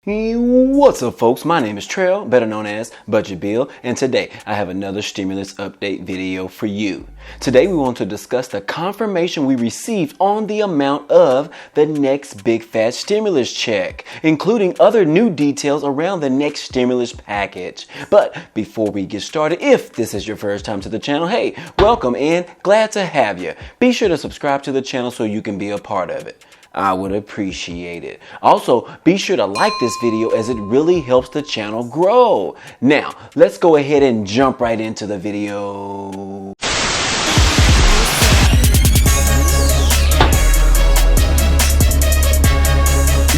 What's up, folks? My name is Trail, better known as Budget Bill, and today I have another stimulus update video for you. Today we want to discuss the confirmation we received on the amount of the next big fat stimulus check, including other new details around the next stimulus package. But before we get started, if this is your first time to the channel, hey, welcome and glad to have you. Be sure to subscribe to the channel so you can be a part of it. I would appreciate it. Also, be sure to like this video as it really helps the channel grow. Now, let's go ahead and jump right into the video.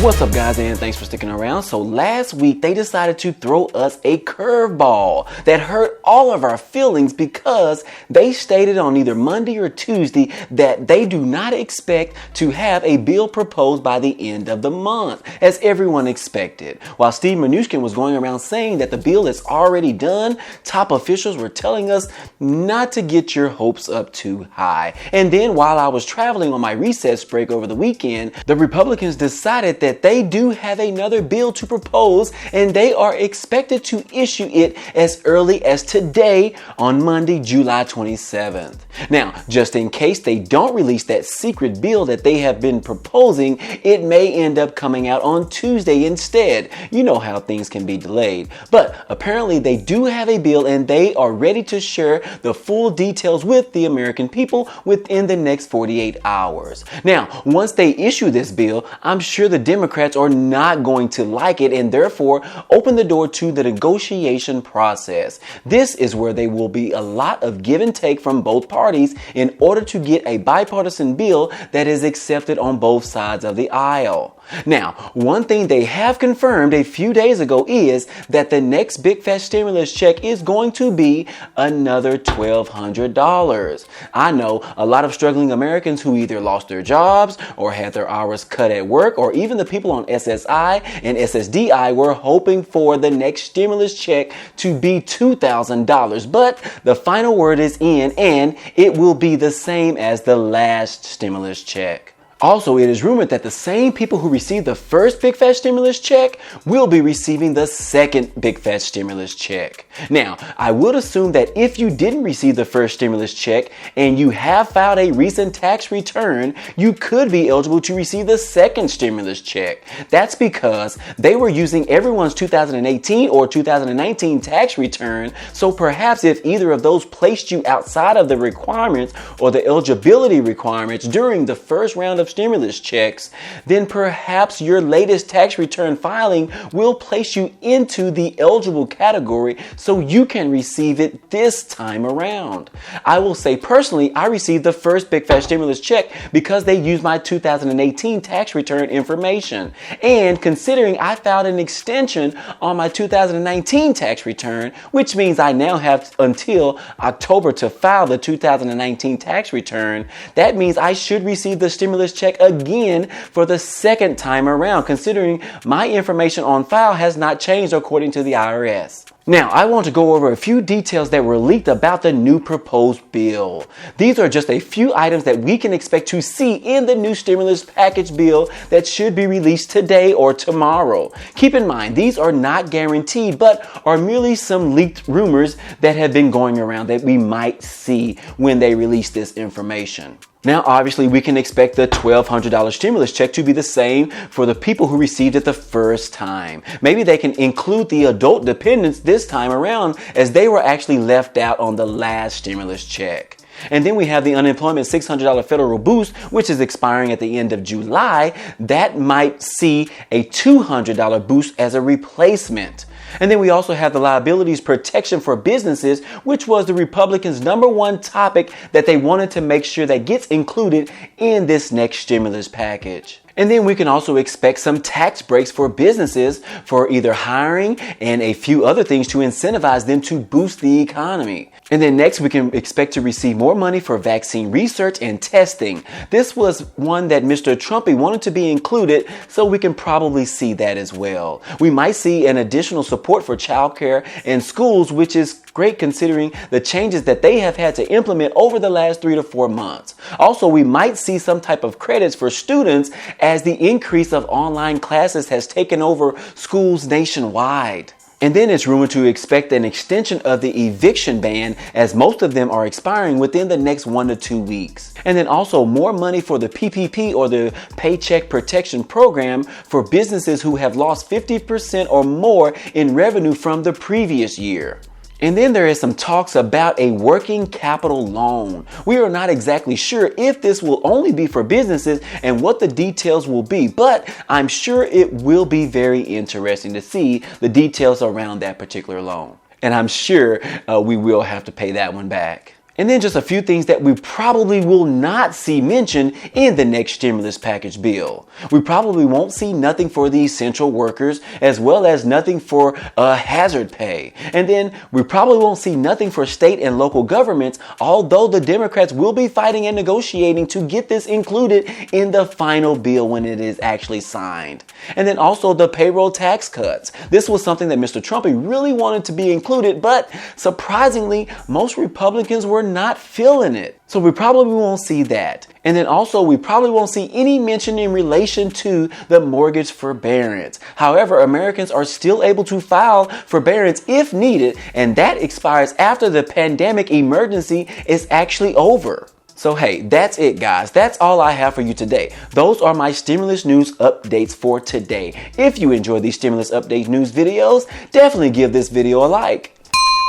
What's up, guys, and thanks for sticking around. So last week they decided to throw us a curveball that hurt all of our feelings because they stated on either Monday or Tuesday that they do not expect to have a bill proposed by the end of the month, as everyone expected. While Steve Mnuchin was going around saying that the bill is already done, top officials were telling us not to get your hopes up too high. And then while I was traveling on my recess break over the weekend, the Republicans decided that they do have another bill to propose, and they are expected to issue it as early as today on Monday, July 27th. Now, just in case they don't release that secret bill that they have been proposing, it may end up coming out on Tuesday instead. You know how things can be delayed. But apparently they do have a bill, and they are ready to share the full details with the American people within the next 48 hours. Now, once they issue this bill, I'm sure the Democrats are not going to like it and therefore open the door to the negotiation process. This is where there will be a lot of give and take from both parties in order to get a bipartisan bill that is accepted on both sides of the aisle. Now, one thing they have confirmed a few days ago is that the next big fat stimulus check is going to be another $1,200. I know a lot of struggling Americans who either lost their jobs or had their hours cut at work, or even the people on SSI and SSDI were hoping for the next stimulus check to be $2,000. But the final word is in, and it will be the same as the last stimulus check. Also, it is rumored that the same people who received the first big fat stimulus check will be receiving the second big fat stimulus check. Now, I would assume that if you didn't receive the first stimulus check and you have filed a recent tax return, you could be eligible to receive the second stimulus check. That's because they were using everyone's 2018 or 2019 tax return. So perhaps if either of those placed you outside of the requirements or the eligibility requirements during the first round of stimulus checks, then perhaps your latest tax return filing will place you into the eligible category so you can receive it this time around. I will say personally, I received the first big fat stimulus check because they used my 2018 tax return information. And considering I filed an extension on my 2019 tax return, which means I now have until October to file the 2019 tax return, that means I should receive the stimulus check again for the second time around, considering my information on file has not changed according to the IRS. Now, I want to go over a few details that were leaked about the new proposed bill. These are just a few items that we can expect to see in the new stimulus package bill that should be released today or tomorrow. Keep in mind, these are not guaranteed, but are merely some leaked rumors that have been going around that we might see when they release this information. Now, obviously, we can expect the $1,200 stimulus check to be the same for the people who received it the first time. Maybe they can include the adult dependents this time around, as they were actually left out on the last stimulus check. And then we have the unemployment $600 federal boost, which is expiring at the end of July. That might see a $200 boost as a replacement. And then we also have the liabilities protection for businesses, which was the Republicans' #1 topic that they wanted to make sure that gets included in this next stimulus package. And then we can also expect some tax breaks for businesses for either hiring and a few other things to incentivize them to boost the economy. And then next, we can expect to receive more money for vaccine research and testing. This was one that Mr. Trumpy wanted to be included, so we can probably see that as well. We might see an additional support for childcare and schools, which is great considering the changes that they have had to implement over the last 3 to 4 months. Also, we might see some type of credits for students as the increase of online classes has taken over schools nationwide. And then it's rumored to expect an extension of the eviction ban, as most of them are expiring within the next 1 to 2 weeks. And then also more money for the PPP, or the Paycheck Protection Program, for businesses who have lost 50% or more in revenue from the previous year. And then there is some talks about a working capital loan. We are not exactly sure if this will only be for businesses and what the details will be, but I'm sure it will be very interesting to see the details around that particular loan. And I'm sure we will have to pay that one back. And then just a few things that we probably will not see mentioned in the next stimulus package bill. We probably won't see nothing for the essential workers, as well as nothing for hazard pay. And then we probably won't see nothing for state and local governments, although the Democrats will be fighting and negotiating to get this included in the final bill when it is actually signed. And then also the payroll tax cuts. This was something that Mr. Trump really wanted to be included, but surprisingly, most Republicans were not feeling it. So we probably won't see that. And then also we probably won't see any mention in relation to the mortgage forbearance. However, Americans are still able to file forbearance if needed, and that expires after the pandemic emergency is actually over. So hey, that's it guys. That's all I have for you today. Those are my stimulus news updates for today. If you enjoy these stimulus update news videos, definitely give this video a like,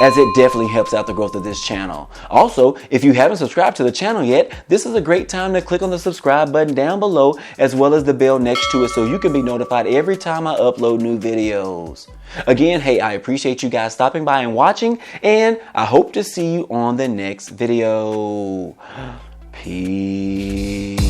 as it definitely helps out the growth of this channel. Also, if you haven't subscribed to the channel yet, this is a great time to click on the subscribe button down below, as well as the bell next to it, so you can be notified every time I upload new videos. Again, hey, I appreciate you guys stopping by and watching, and I hope to see you on the next video. Peace.